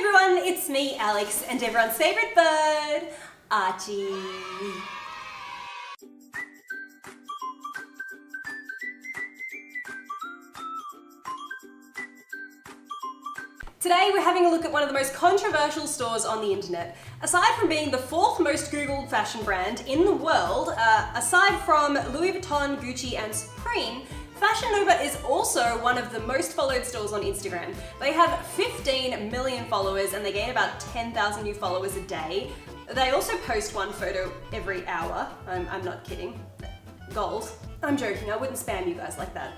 everyone, it's me, Alex, and everyone's favourite bird, Archie. Today we're having a look at one of the most controversial stores on the internet. Aside from being the 4th most Googled fashion brand in the world, aside from Louis Vuitton, Gucci and Supreme, Fashion Nova is also one of the most followed stores on Instagram. They have 15 million followers and they gain about 10,000 new followers a day. They also post one photo every hour. I'm not kidding. Goals. I'm joking, I wouldn't spam you guys like that.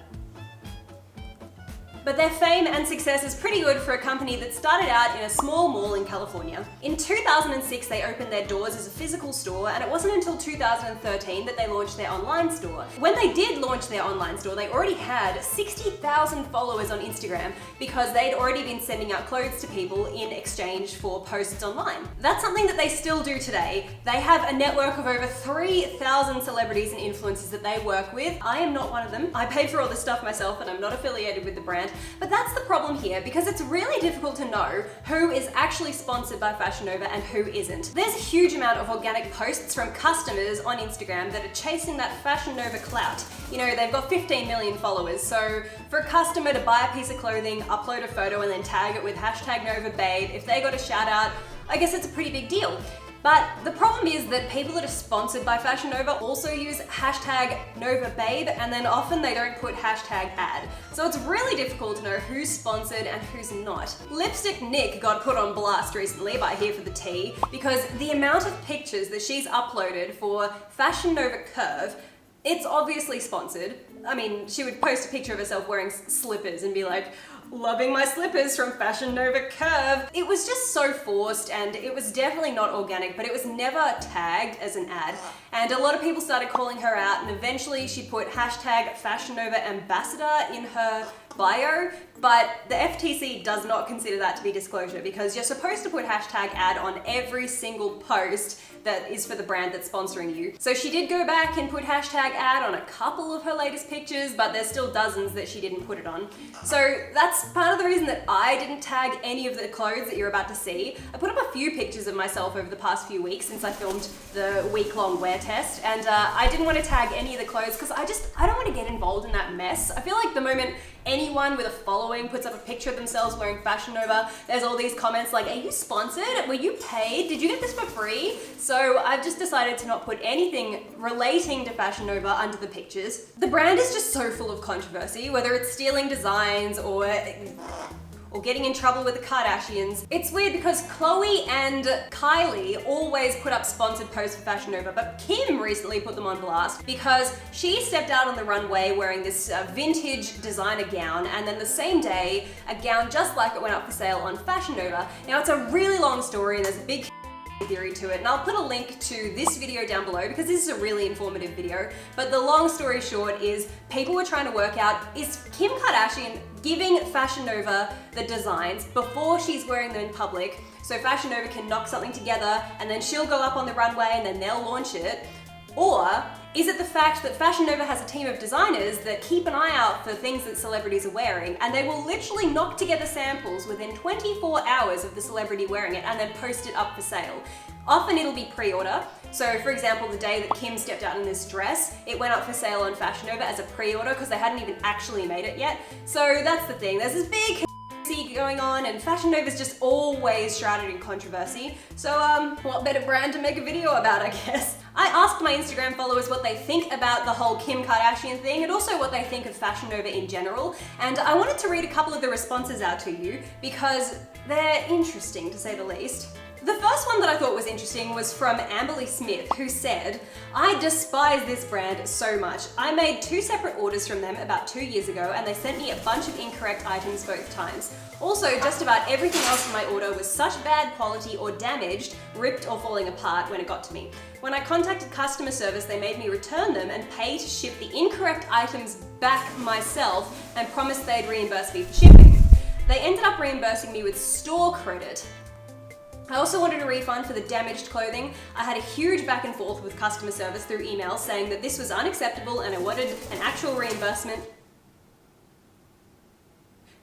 But their fame and success is pretty good for a company that started out in a small mall in California. In 2006, they opened their doors as a physical store, and it wasn't until 2013 that they launched their online store. When they did launch their online store, they already had 60,000 followers on Instagram because they'd already been sending out clothes to people in exchange for posts online. That's something that they still do today. They have a network of over 3,000 celebrities and influencers that they work with. I am not one of them. I pay for all this stuff myself and I'm not affiliated with the brand. But that's the problem here, because it's really difficult to know who is actually sponsored by Fashion Nova and who isn't. There's a huge amount of organic posts from customers on Instagram that are chasing that Fashion Nova clout. You know, they've got 15 million followers, so for a customer to buy a piece of clothing, upload a photo and then tag it with #NovaBabe, if they got a shout out, I guess it's a pretty big deal. But the problem is that people that are sponsored by Fashion Nova also use #NovaBabe, and then often they don't put #ad. So it's really difficult to know who's sponsored and who's not. Lipstick Nick got put on blast recently by Here for the Tea because the amount of pictures that she's uploaded for Fashion Nova Curve, it's obviously sponsored. I mean, she would post a picture of herself wearing slippers and be like, "Loving my slippers from Fashion Nova Curve." It was just so forced and it was definitely not organic, but it was never tagged as an ad. And a lot of people started calling her out, and eventually she put #Fashion Nova Ambassador in her bio, but the FTC does not consider that to be disclosure because you're supposed to put #ad on every single post that is for the brand that's sponsoring you. So she did go back and put #ad on a couple of her latest pictures, but there's still dozens that she didn't put it on. So that's part of the reason that I didn't tag any of the clothes that you're about to see. I put up a few pictures of myself over the past few weeks since I filmed the week-long wear test, and I didn't want to tag any of the clothes because I don't want to get involved in that mess. I feel like the moment anyone with a following puts up a picture of themselves wearing Fashion Nova, there's all these comments like, "Are you sponsored? Were you paid? Did you get this for free?" So I've just decided to not put anything relating to Fashion Nova under the pictures. The brand is just so full of controversy, whether it's stealing designs or getting in trouble with the Kardashians. It's weird because Khloe and Kylie always put up sponsored posts for Fashion Nova, but Kim recently put them on blast because she stepped out on the runway wearing this vintage designer gown, and then the same day, a gown just like it went up for sale on Fashion Nova. Now it's a really long story and there's a big theory to it, and I'll put a link to this video down below because this is a really informative video. But the long story short is people were trying to work out, is Kim Kardashian giving Fashion Nova the designs before she's wearing them in public so Fashion Nova can knock something together and then she'll go up on the runway and then they'll launch it? Or is it the fact that Fashion Nova has a team of designers that keep an eye out for things that celebrities are wearing, and they will literally knock together samples within 24 hours of the celebrity wearing it and then post it up for sale? Often it'll be pre-order. So for example, the day that Kim stepped out in this dress, it went up for sale on Fashion Nova as a pre-order because they hadn't even actually made it yet. So that's the thing. There's this big going on, and Fashion Nova is just always shrouded in controversy. So what better brand to make a video about, I guess? I asked my Instagram followers what they think about the whole Kim Kardashian thing and also what they think of Fashion Nova in general, and I wanted to read a couple of the responses out to you because they're interesting to say the least. The first one that I thought was interesting was from Amberly Smith, who said, "I despise this brand so much. I made 2 separate orders from them about 2 years ago and they sent me a bunch of incorrect items both times. Also, just about everything else in my order was such bad quality or damaged, ripped or falling apart when it got to me. When I contacted customer service, they made me return them and pay to ship the incorrect items back myself and promised they'd reimburse me for shipping. They ended up reimbursing me with store credit. I also wanted a refund for the damaged clothing. I had a huge back and forth with customer service through email saying that this was unacceptable and I wanted an actual reimbursement.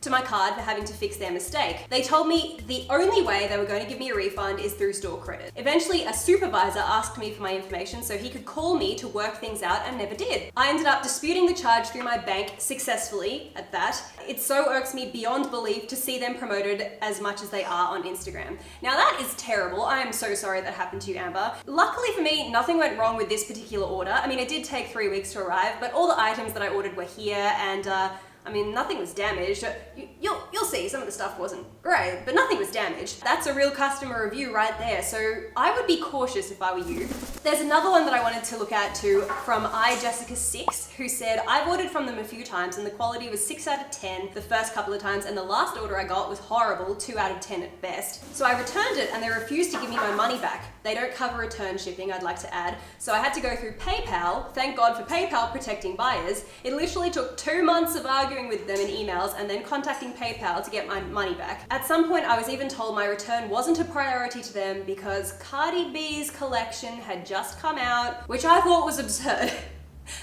to my card for having to fix their mistake. They told me the only way they were going to give me a refund is through store credit. Eventually, a supervisor asked me for my information so he could call me to work things out and never did. I ended up disputing the charge through my bank successfully at that. It so irks me beyond belief to see them promoted as much as they are on Instagram. Now that is terrible. I am so sorry that happened to you, Amber. Luckily for me, nothing went wrong with this particular order. I mean, it did take 3 weeks to arrive, but all the items that I ordered were here, and I mean, nothing was damaged. You'll see, some of the stuff wasn't great, but nothing was damaged. That's a real customer review right there, so I would be cautious if I were you. There's another one that I wanted to look at too, from iJessica6, who said, I've ordered from them a few times and the quality was 6 out of 10 the first couple of times, and the last order I got was horrible, 2 out of 10 at best. So I returned it and they refused to give me my money back. They don't cover return shipping, I'd like to add, so I had to go through PayPal. Thank God for PayPal protecting buyers. It literally took 2 months of arguing with them in emails and then contacting PayPal to get my money back. At some point, I was even told my return wasn't a priority to them because Cardi B's collection had just come out, which I thought was absurd.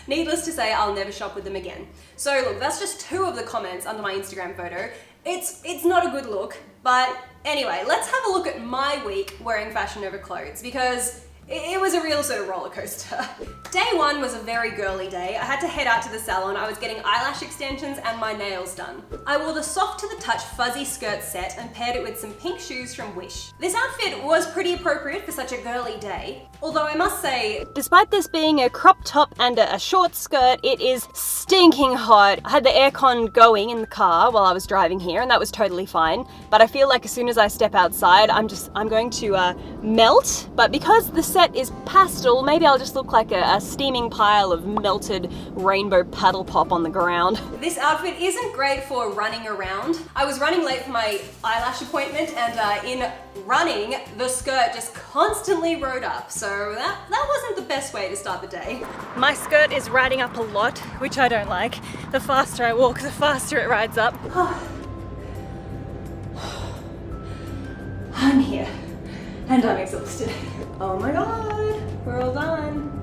Needless to say, I'll never shop with them again. So look, that's just 2 of the comments under my Instagram photo. It's not a good look, but anyway, let's have a look at my week wearing Fashion Nova clothes, because it was a real sort of roller coaster. Day 1 was a very girly day. I had to head out to the salon. I was getting eyelash extensions and my nails done. I wore the soft to the touch fuzzy skirt set and paired it with some pink shoes from Wish. This outfit was pretty appropriate for such a girly day. Although I must say, despite this being a crop top and a short skirt, it is stinking hot. I had the aircon going in the car while I was driving here, and that was totally fine. But I feel like as soon as I step outside, I'm going to melt. But because the set is pastel, maybe I'll just look like a steaming pile of melted rainbow paddle pop on the ground. This outfit isn't great for running around. I was running late for my eyelash appointment, and in running, the skirt just constantly rode up, so that wasn't the best way to start the day. My skirt is riding up a lot, which I don't like. The faster I walk, the faster it rides up. I'm here, and I'm exhausted. Oh my god, we're all done.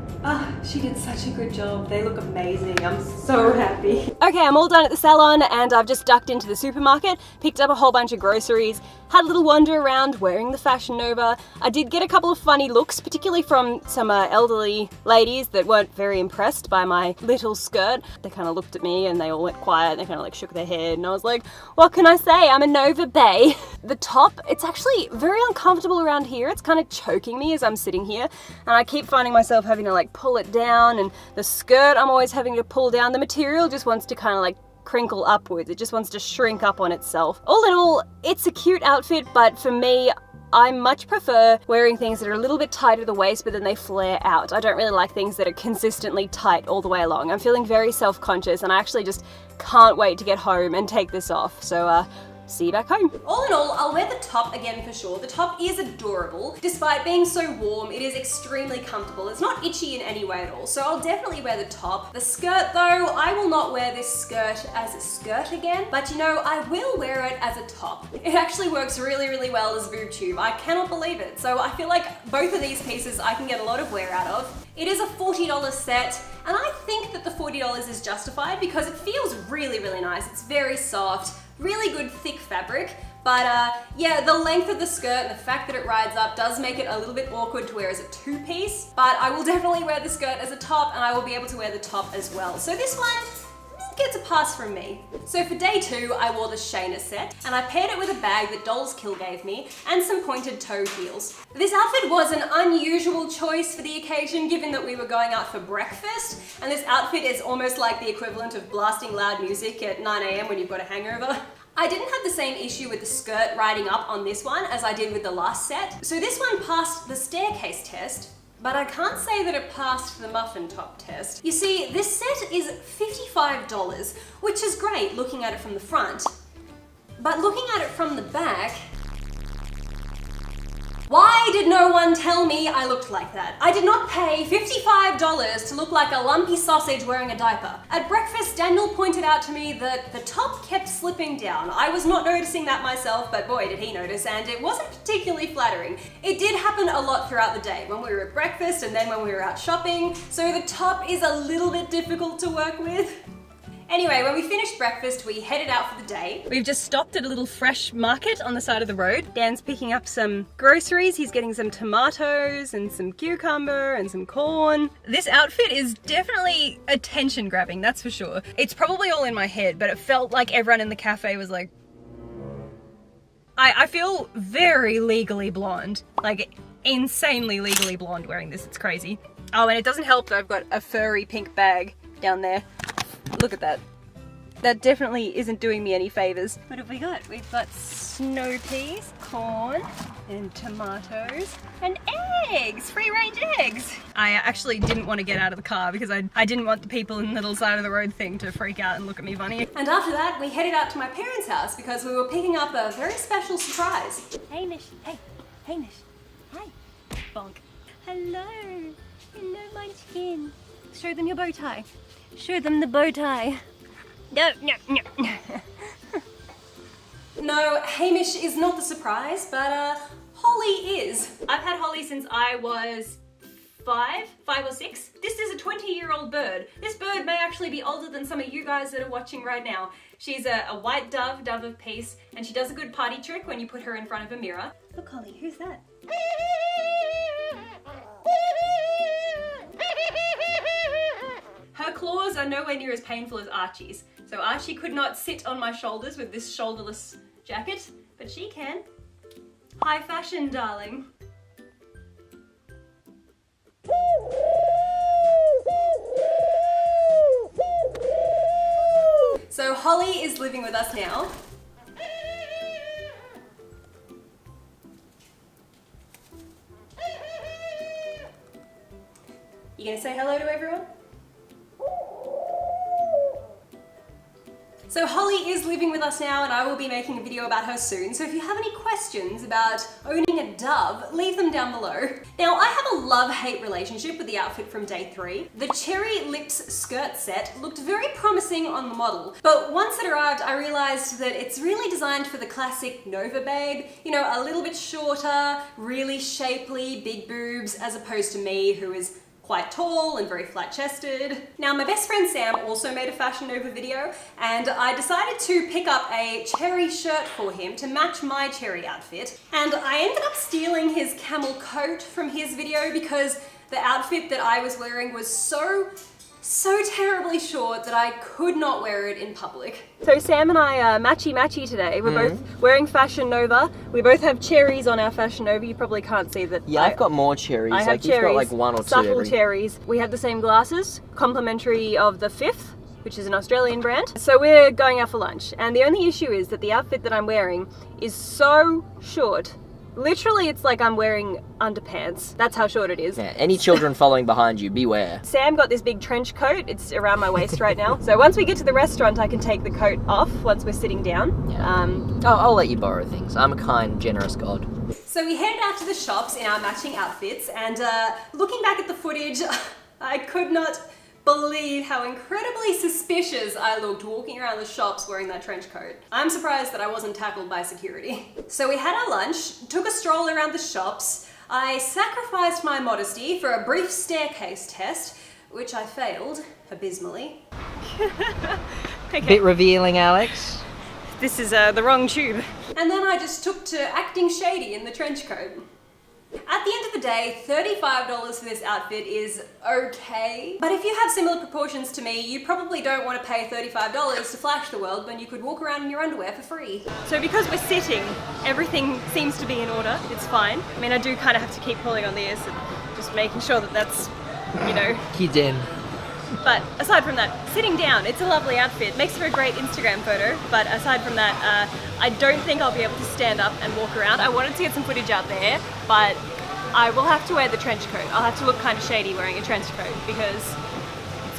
She did such a good job. They look amazing. I'm so happy. Okay, I'm all done at the salon and I've just ducked into the supermarket, picked up a whole bunch of groceries, had a little wander around wearing the Fashion Nova. I did get a couple of funny looks, particularly from some elderly ladies that weren't very impressed by my little skirt. They kind of looked at me and they all went quiet and they kind of like shook their head, and I was like, what can I say? I'm a Nova Bae. The top, it's actually very uncomfortable around here. It's kind of choking me as I'm sitting here, and I keep finding myself having to like pull it down, and the skirt I'm always having to pull down. The material just wants to kind of like crinkle upwards. It just wants to shrink up on itself. All in all, it's a cute outfit, but for me, I much prefer wearing things that are a little bit tight at the waist, but then they flare out. I don't really like things that are consistently tight all the way along. I'm feeling very self-conscious, and I actually just can't wait to get home and take this off. So, see you back home. All in all, I'll wear the top again for sure. The top is adorable. Despite being so warm, it is extremely comfortable. It's not itchy in any way at all, so I'll definitely wear the top. The skirt though, I will not wear this skirt as a skirt again, but you know, I will wear it as a top. It actually works really, really well as a boob tube. I cannot believe it. So I feel like both of these pieces I can get a lot of wear out of. It is a $40 set, and I think that the $40 is justified because it feels really, really nice. It's very soft, really good thick fabric, but yeah, the length of the skirt and the fact that it rides up does make it a little bit awkward to wear as a 2-piece, but I will definitely wear the skirt as a top, and I will be able to wear the top as well. So this one gets a pass from me. So for day 2, I wore the Shayna set, and I paired it with a bag that Doll's Kill gave me and some pointed toe heels. This outfit was an unusual choice for the occasion, given that we were going out for breakfast, and this outfit is almost like the equivalent of blasting loud music at 9 AM when you've got a hangover. I didn't have the same issue with the skirt riding up on this one as I did with the last set. So this one passed the staircase test, but I can't say that it passed the muffin top test. You see, this set is $55, which is great looking at it from the front, but looking at it from the back, why did no one tell me I looked like that? I did not pay $55 to look like a lumpy sausage wearing a diaper. At breakfast, Daniel pointed out to me that the top kept slipping down. I was not noticing that myself, but boy did he notice, and it wasn't particularly flattering. It did happen a lot throughout the day, when we were at breakfast and then when we were out shopping, so the top is a little bit difficult to work with. Anyway, when we finished breakfast, we headed out for the day. We've just stopped at a little fresh market on the side of the road. Dan's picking up some groceries. He's getting some tomatoes and some cucumber and some corn. This outfit is definitely attention grabbing, that's for sure. It's probably all in my head, but it felt like everyone in the cafe was like... I feel very legally blonde, like insanely legally blonde wearing this, it's crazy. Oh, and it doesn't help that I've got a furry pink bag down there. Look at that. That definitely isn't doing me any favors. What have we got? We've got snow peas, corn, and tomatoes, and eggs! Free-range eggs! I actually didn't want to get out of the car because I didn't want the people in the little side of the road thing to freak out and look at me funny. And after that, we headed out to my parents' house because we were picking up a very special surprise. Hey, Nish. Hey. Hey, Nish. Hi. Bonk. Hello. Hello, Munchkin. Show them your bow tie. Show them the bow tie. No, no, no. No, Hamish is not the surprise, but Holly is. I've had Holly since I was 5 or 6. This is a 20-year-old bird. This bird may actually be older than some of you guys that are watching right now. She's a white dove of peace, and she does a good party trick when you put her in front of a mirror. Look, Holly, who's that? Her claws are nowhere near as painful as Archie's, so Archie could not sit on my shoulders with this shoulderless jacket, but she can. High fashion, darling. So Holly is living with us now. You gonna say hello to everyone? So Holly is living with us now and I will be making a video about her soon, so if you have any questions about owning a dove, leave them down below. Now I have a love-hate relationship with the outfit from day 3. The cherry lips skirt set looked very promising on the model, but once it arrived I realised that it's really designed for the classic Nova babe, you know, a little bit shorter, really shapely, big boobs, as opposed to me who is quite tall and very flat-chested. Now my best friend Sam also made a Fashion Nova video and I decided to pick up a cherry shirt for him to match my cherry outfit, and I ended up stealing his camel coat from his video because the outfit that I was wearing was so terribly short that I could not wear it in public. So Sam and I are matchy-matchy today. We're both wearing Fashion Nova. We both have cherries on our Fashion Nova. You probably can't see that. Yeah, I've got more cherries. I have like cherries, you've got like 1 or 2 subtle cherries. We have the same glasses, complimentary of the Fifth, which is an Australian brand. So we're going out for lunch, and the only issue is that the outfit that I'm wearing is so short. Literally, it's like I'm wearing underpants. That's how short it is. Yeah, any children following behind you, beware. Sam got this big trench coat. It's around my waist right now. So once we get to the restaurant, I can take the coat off once we're sitting down. Yeah. I'll let you borrow things. I'm a kind, generous God. So we headed out to the shops in our matching outfits, and looking back at the footage, I could not believe how incredibly suspicious I looked walking around the shops wearing that trench coat. I'm surprised that I wasn't tackled by security. So we had our lunch, took a stroll around the shops. I sacrificed my modesty for a brief staircase test, which I failed abysmally. Okay. Bit revealing, Alex. This is the wrong tube. And then I just took to acting shady in the trench coat. At the end of the day, $35 for this outfit is okay. But if you have similar proportions to me, you probably don't want to pay $35 to flash the world when you could walk around in your underwear for free. So because we're sitting, everything seems to be in order. It's fine. I mean, I do kind of have to keep pulling on this and just making sure that that's, you know. Hidden. But aside from that, sitting down, it's a lovely outfit. Makes for a great Instagram photo, but aside from that, I don't think I'll be able to stand up and walk around. I wanted to get some footage out there, but I will have to wear the trench coat. I'll have to look kind of shady wearing a trench coat because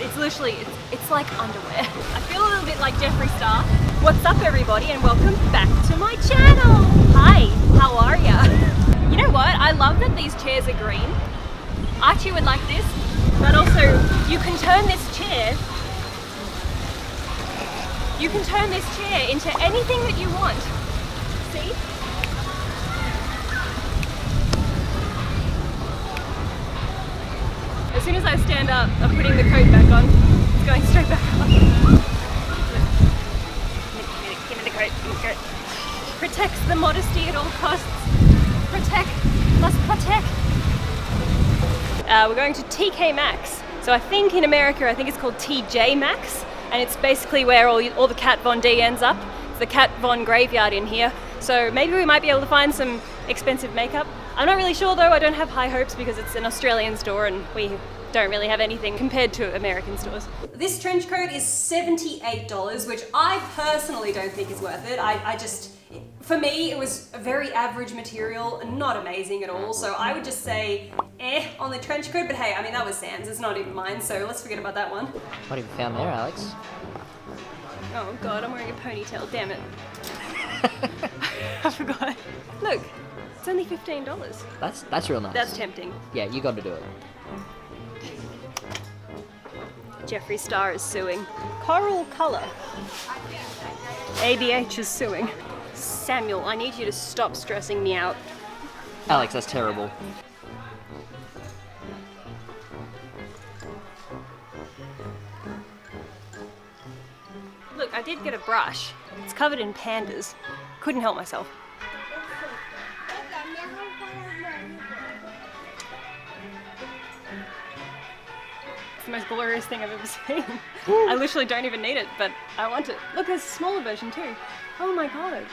it's literally, it's like underwear. I feel a little bit like Jeffree Star. What's up everybody, and welcome back to my channel. Hi, how are ya? You know what? I love that these chairs are green. Archie would like this. But also, you can turn this chair into anything that you want. See? As soon as I stand up, I'm putting the coat back on. It's going straight back on. Okay. Protects the modesty at all costs. Protect, must protect. We're going to TK Maxx. So I think in America, I think it's called TJ Maxx, and it's basically where all the Kat Von D ends up. It's the Kat Von graveyard in here. So maybe we might be able to find some expensive makeup. I'm not really sure though, I don't have high hopes because it's an Australian store and we don't really have anything compared to American stores. This trench coat is $78, which I personally don't think is worth it. For me, it was a very average material, not amazing at all, so I would just say on the trench coat, but hey, I mean, that was Sam's, it's not even mine, so let's forget about that one. What have you found there, Alex? Oh god, I'm wearing a ponytail, damn it. I forgot. Look, it's only $15. That's real nice. That's tempting. Yeah, you got to do it. Jeffree Star is suing. Coral Colour. ABH is suing. Samuel, I need you to stop stressing me out. Alex, that's terrible. Look, I did get a brush. It's covered in pandas. Couldn't help myself. It's the most glorious thing I've ever seen. I literally don't even need it, but I want it. Look, there's a smaller version too. Oh my god.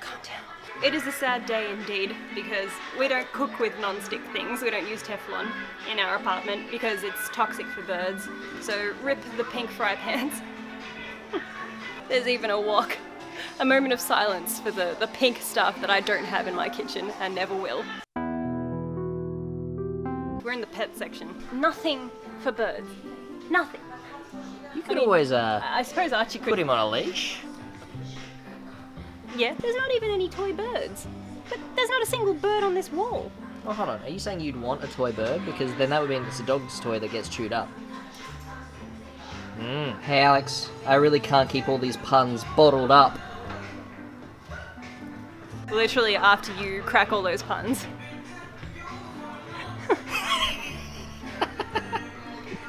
Calm down. It is a sad day indeed, because we don't cook with non-stick things. We don't use Teflon in our apartment because it's toxic for birds. So rip the pink fry pans. There's even a wok. A moment of silence for the pink stuff that I don't have in my kitchen and never will. We're in the pet section. Nothing for birds. Nothing. You could always I suppose Archie could put him on a leash. Yeah, there's not even any toy birds. But there's not a single bird on this wall. Oh, hold on. Are you saying you'd want a toy bird? Because then that would mean it's a dog's toy that gets chewed up. Hey, Alex. I really can't keep all these puns bottled up. Literally after you crack all those puns.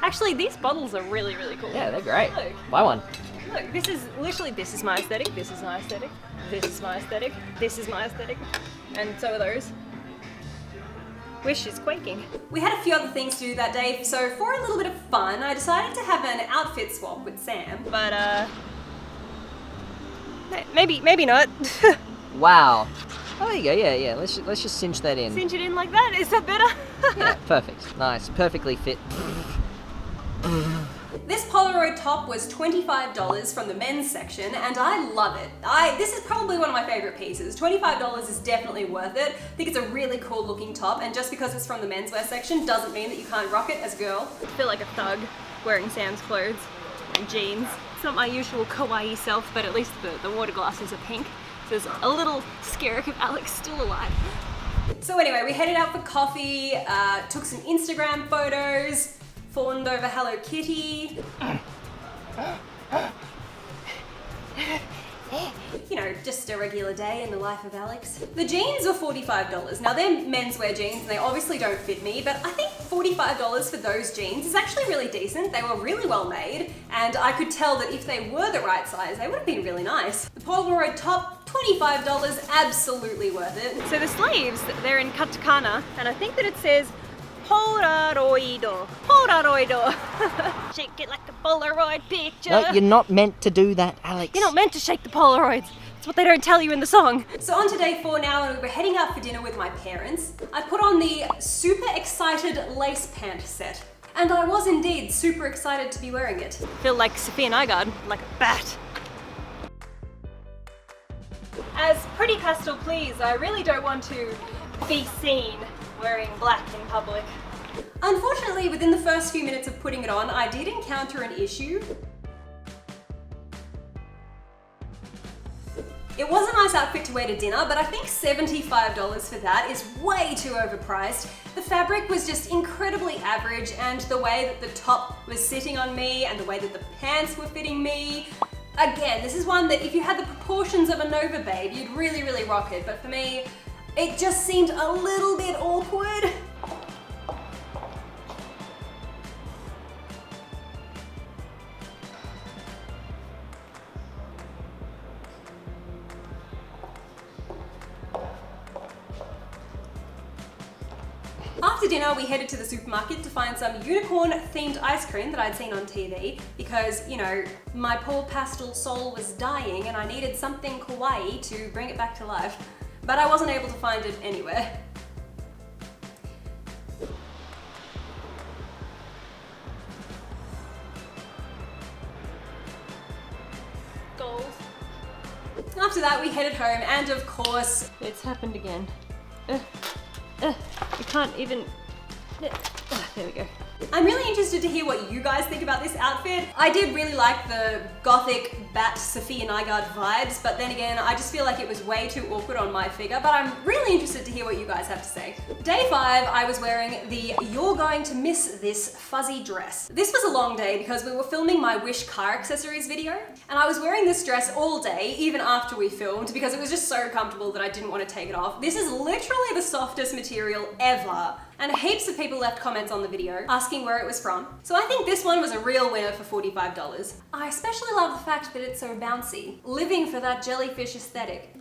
Actually, these bottles are really, really cool. Yeah, they're great. Look. Buy one. Look, this is my aesthetic, this is my aesthetic, this is my aesthetic, this is my aesthetic, and so are those. Wish is quaking. We had a few other things to do that day, so for a little bit of fun, I decided to have an outfit swap with Sam. But, maybe not. Wow. Oh, there you go. Yeah. Let's just cinch that in. Cinch it in like that? Is that better? Yeah, perfect. Nice. Perfectly fit. This Polaroid top was $25 from the men's section, and I love it. This is probably one of my favorite pieces. $25 is definitely worth it. I think it's a really cool looking top, and just because it's from the menswear section doesn't mean that you can't rock it as a girl. I feel like a thug wearing Sam's clothes and jeans. It's not my usual kawaii self, but at least the water glasses are pink. So there's a little skerrick of Alex still alive. So anyway, we headed out for coffee, took some Instagram photos, fawned over Hello Kitty. You know, just a regular day in the life of Alex. The jeans were $45. Now they're menswear jeans and they obviously don't fit me, but I think $45 for those jeans is actually really decent. They were really well made, and I could tell that if they were the right size, they would have been really nice. The Polaroid top, $25, absolutely worth it. So the sleeves, they're in katakana, and I think that it says Polaroido. Shake it like a Polaroid picture. No, you're not meant to do that, Alex. You're not meant to shake the Polaroids. It's what they don't tell you in the song. So on to day 4 now, and we were heading out for dinner with my parents. I put on the super excited lace pant set. And I was indeed super excited to be wearing it. I feel like Safiya Nygaard, like a bat. As pretty Pastel Please, I really don't want to be seen wearing black in public. Unfortunately, within the first few minutes of putting it on, I did encounter an issue. It was a nice outfit to wear to dinner, but I think $75 for that is way too overpriced. The fabric was just incredibly average, and the way that the top was sitting on me and the way that the pants were fitting me. Again, this is one that if you had the proportions of a Nova Babe, you'd really, really rock it, but for me, it just seemed a little bit awkward. After dinner, we headed to the supermarket to find some unicorn-themed ice cream that I'd seen on TV because, you know, my poor pastel soul was dying and I needed something kawaii to bring it back to life. But I wasn't able to find it anywhere. Goals. After that, we headed home and of course, it's happened again. You can't even... there we go. I'm really interested to hear what you guys think about this outfit. I did really like the gothic bat Safiya Nygaard vibes, but then again, I just feel like it was way too awkward on my figure, but I'm really interested to hear what you guys have to say. Day 5, I was wearing the You're Going to Miss This fuzzy dress. This was a long day because we were filming my Wish car accessories video, and I was wearing this dress all day, even after we filmed, because it was just so comfortable that I didn't want to take it off. This is literally the softest material ever. And heaps of people left comments on the video asking where it was from. So I think this one was a real winner for $45. I especially love the fact that it's so bouncy, living for that jellyfish aesthetic.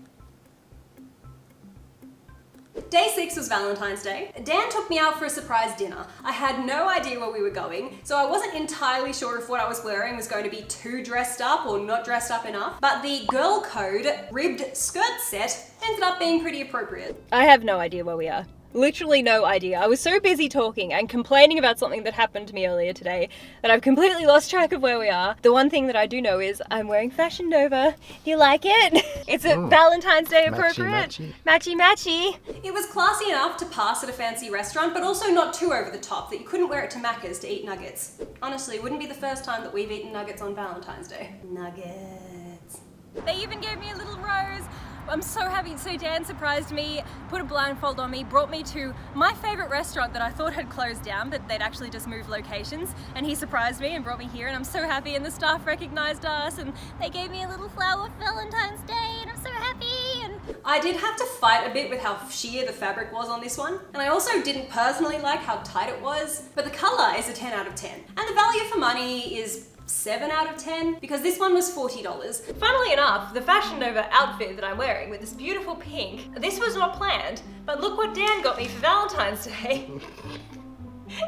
Day 6 was Valentine's Day. Dan took me out for a surprise dinner. I had no idea where we were going, so I wasn't entirely sure if what I was wearing was going to be too dressed up or not dressed up enough, but the girl code ribbed skirt set ended up being pretty appropriate. I have no idea where we are. Literally no idea. I was so busy talking and complaining about something that happened to me earlier today that I've completely lost track of where we are. The one thing that I do know is I'm wearing Fashion Nova. Do you like it? It's a Valentine's Day appropriate. Matchy. Matchy matchy. It was classy enough to pass at a fancy restaurant, but also not too over the top that you couldn't wear it to Macca's to eat nuggets. Honestly, it wouldn't be the first time that we've eaten nuggets on Valentine's Day. Nuggets. They even gave me a little rose. I'm so happy. So Dan surprised me, put a blindfold on me, brought me to my favorite restaurant that I thought had closed down, but they'd actually just moved locations, and he surprised me and brought me here, and I'm so happy, and the staff recognized us and they gave me a little flower for Valentine's Day, and I'm so happy. And I did have to fight a bit with how sheer the fabric was on this one, and I also didn't personally like how tight it was, but the color is a 10 out of 10. And the value for money is 7 out of 10 because this one was $40. Funnily enough, the Fashion Nova outfit that I'm wearing with this beautiful pink, this was not planned, but look what Dan got me for Valentine's Day.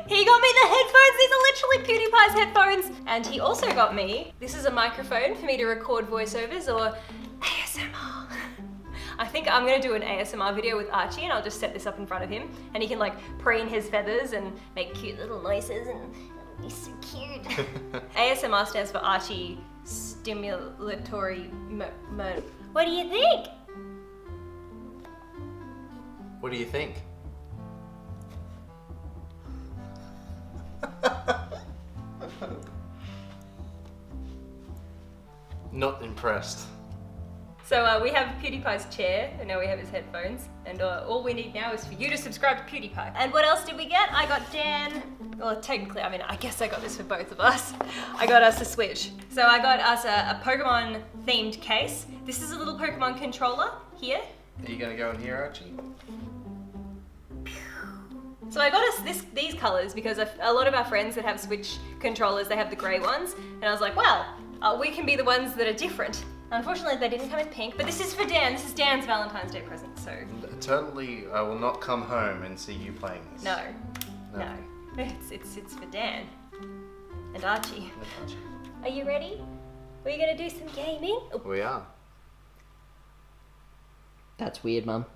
He got me the headphones, these are literally PewDiePie's headphones. And he also got me, this is a microphone for me to record voiceovers or ASMR. I think I'm gonna do an ASMR video with Archie and I'll just set this up in front of him and he can like preen his feathers and make cute little noises and he's so cute. ASMR stands for Archie Stimulatory Mode. What do you think? What do you think? Not impressed. So we have PewDiePie's chair, and now we have his headphones, and all we need now is for you to subscribe to PewDiePie. And what else did we get? I got Dan, well technically, I mean, I guess I got this for both of us. I got us a Switch. So I got us a Pokemon themed case. This is a little Pokemon controller here. Are you gonna go in here, Archie? So I got us these colors because a lot of our friends that have Switch controllers, they have the gray ones, and I was like, well, we can be the ones that are different. Unfortunately, they didn't come in pink, but this is for Dan. This is Dan's Valentine's Day present, so. Totally, I will not come home and see you playing this. No. It's for Dan and Archie. Are you ready? Are you gonna do some gaming? Oh. We are. That's weird, Mum.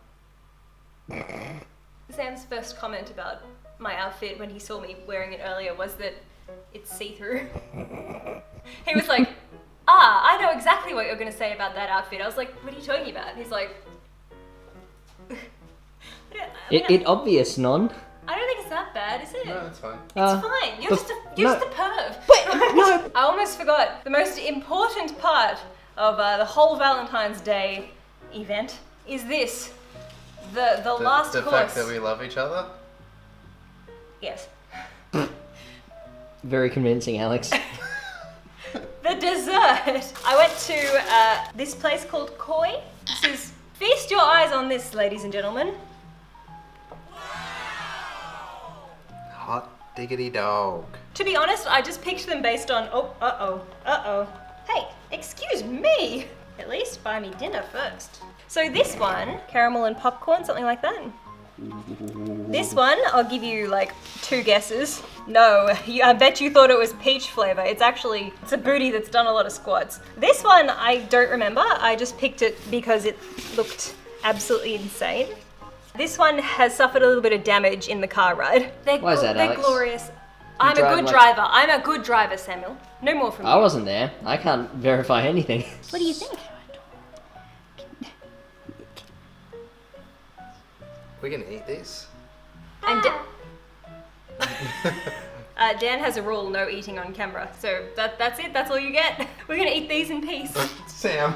Sam's first comment about my outfit when he saw me wearing it earlier was that it's see-through. He was like, I know exactly what you're going to say about that outfit. I was like, what are you talking about? And he's like... It obvious, non. I don't think it's that bad, is it? No, that's fine. It's fine. You're just a perv. Wait, no. I almost forgot the most important part of the whole Valentine's Day event is this. The last course. The fact that we love each other? Yes. Very convincing, Alex. The dessert. I went to this place called Koi. This is, feast your eyes on this, ladies and gentlemen. Hot diggity dog. To be honest, I just picked them based on, Hey, excuse me. At least buy me dinner first. So this one, caramel and popcorn, something like that. This one, I'll give you like 2 guesses. No, I bet you thought it was peach flavor. It's a booty that's done a lot of squats. This one, I don't remember. I just picked it because it looked absolutely insane. This one has suffered a little bit of damage in the car ride. Why is that, They're Alex? glorious. I'm a good driver. I'm a good driver, Samuel. No more from you. I wasn't there. I can't verify anything. What do you think? We're gonna eat these. And Dan has a rule, no eating on camera. So that's it, that's all you get. We're gonna eat these in peace. Sam.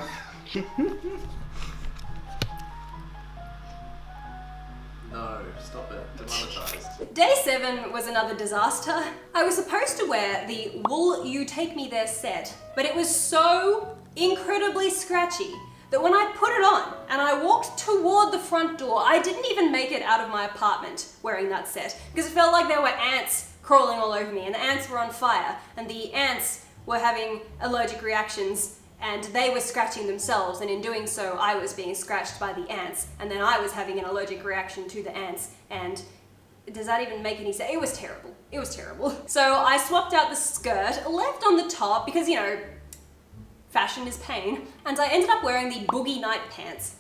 No, stop it. Demonetized. Day 7 was another disaster. I was supposed to wear the Will You Take Me There set, but it was so incredibly scratchy that when I put it on and I walked toward the front door, I didn't even make it out of my apartment wearing that set because it felt like there were ants crawling all over me and the ants were on fire and the ants were having allergic reactions and they were scratching themselves, and in doing so I was being scratched by the ants, and then I was having an allergic reaction to the ants, and does that even make any sense? It was terrible. It was terrible. So I swapped out the skirt, left on the top because, you know, fashion is pain, and I ended up wearing the Boogie Night pants.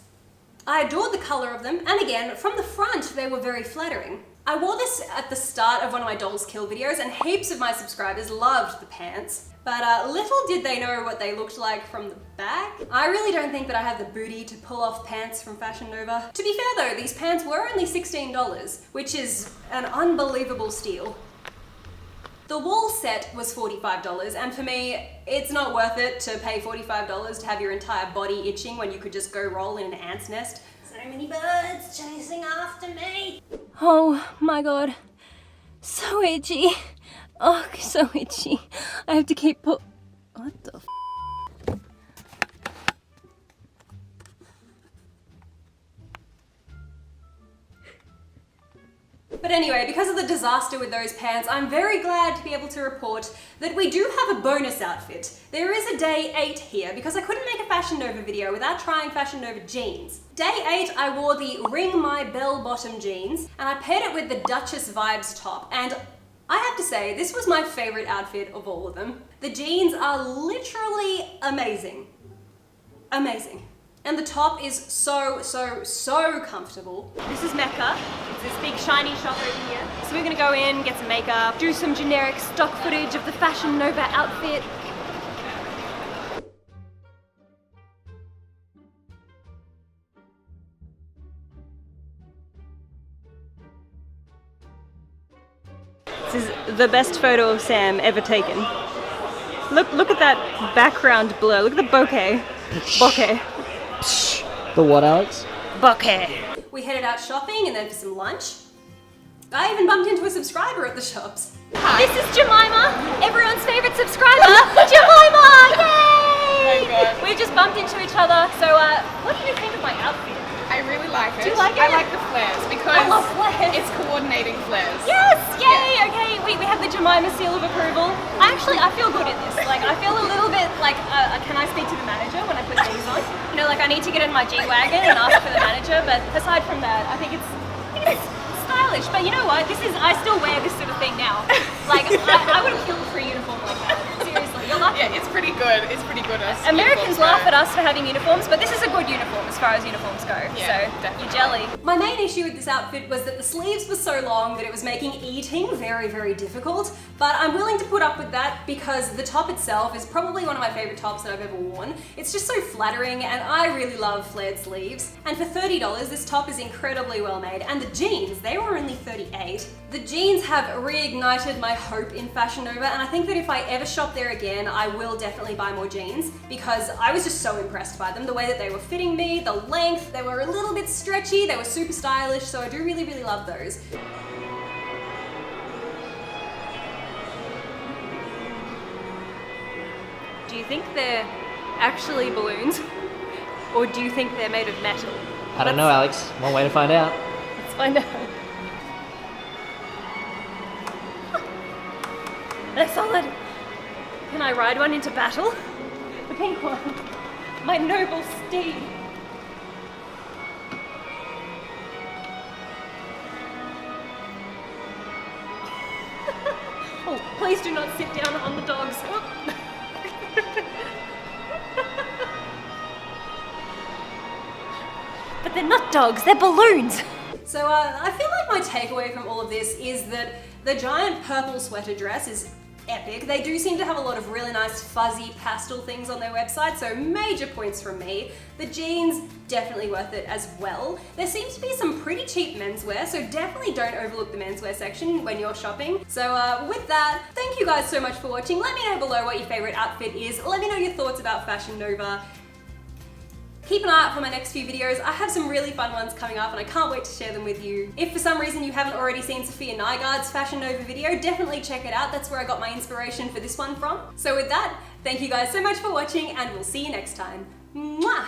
I adored the colour of them, and again, from the front they were very flattering. I wore this at the start of one of my Dolls Kill videos, and heaps of my subscribers loved the pants. But little did they know what they looked like from the back. I really don't think that I have the booty to pull off pants from Fashion Nova. To be fair though, these pants were only $16, which is an unbelievable steal. The wool set was $45, and for me, it's not worth it to pay $45 to have your entire body itching when you could just go roll in an ant's nest. So many birds chasing after me. Oh my god. So itchy. Oh, so itchy. I have to keep what the f? But anyway, because of the disaster with those pants, I'm very glad to be able to report that we do have a bonus outfit. There is a day 8 here because I couldn't make a Fashion Nova video without trying Fashion Nova jeans. Day 8, I wore the Ring My Bell bottom jeans and I paired it with the Duchess Vibes top, and I have to say, this was my favorite outfit of all of them. The jeans are literally amazing. Amazing. And the top is so comfortable. This is Mecca. It's this big shiny shop over here. So we're gonna go in, get some makeup, do some generic stock footage of the Fashion Nova outfit. This is the best photo of Sam ever taken. Look at that background blur. Look at the bokeh. Bokeh. The what, Alex? Bokeh. We headed out shopping and then for some lunch. I even bumped into a subscriber at the shops. Hi. This is Jemima, everyone's favorite subscriber. Jemima! Yay! We just bumped into each other. So, what do you think of my outfit? I really like it. Do you like it? I like the flares because I love flares. it's coordinating flares. Yes! Yay! Yeah. Okay, we have the Jemima seal of approval. I feel good in this. Like, I feel a little bit like, can I speak to the manager when I put these on? You know, like I need to get in my G-Wagon and ask for the manager, but aside from that, I think it's stylish. But you know what? I still wear this sort of thing now. Like, I would have killed for a uniform like that. Seriously, you're lucky. Yeah, it's pretty good. It's pretty good. As Americans uniforms laugh go. at us for having uniforms, but this is a good uniform as far as uniforms go. Yeah, so, definitely. you're jelly. My main issue with this outfit was that the sleeves were so long that it was making eating very difficult, but I'm willing to put up with that because the top itself is probably one of my favorite tops that I've ever worn. It's just so flattering and I really love flared sleeves. And for $30, this top is incredibly well made. And the jeans, they were only $38. The jeans have reignited my hope in Fashion Nova, and I think that if I ever shop there again, I will definitely buy more jeans because I was just so impressed by them. The way that they were fitting me, the length, they were a little bit stretchy, they were super stylish, so I do really love those. Do you think they're actually balloons? Or do you think they're made of metal? I don't know, Alex. One way to find out. Let's find out. They're solid. Can I ride one into battle? The pink one. My noble steed. Please do not sit down on the dogs. But they're not dogs, they're balloons. So I feel like my takeaway from all of this is that the giant purple sweater dress is epic. They do seem to have a lot of really nice fuzzy pastel things on their website, so major points from me. The jeans, definitely worth it as well. There seems to be some pretty cheap menswear, so definitely don't overlook the menswear section when you're shopping. So with that, thank you guys so much for watching. Let me know below what your favorite outfit is. Let me know your thoughts about Fashion Nova. Keep an eye out for my next few videos. I have some really fun ones coming up and I can't wait to share them with you. If for some reason you haven't already seen Safiya Nygaard's Fashion Nova video, definitely check it out. That's where I got my inspiration for this one from. So with that, thank you guys so much for watching and we'll see you next time. Mwah!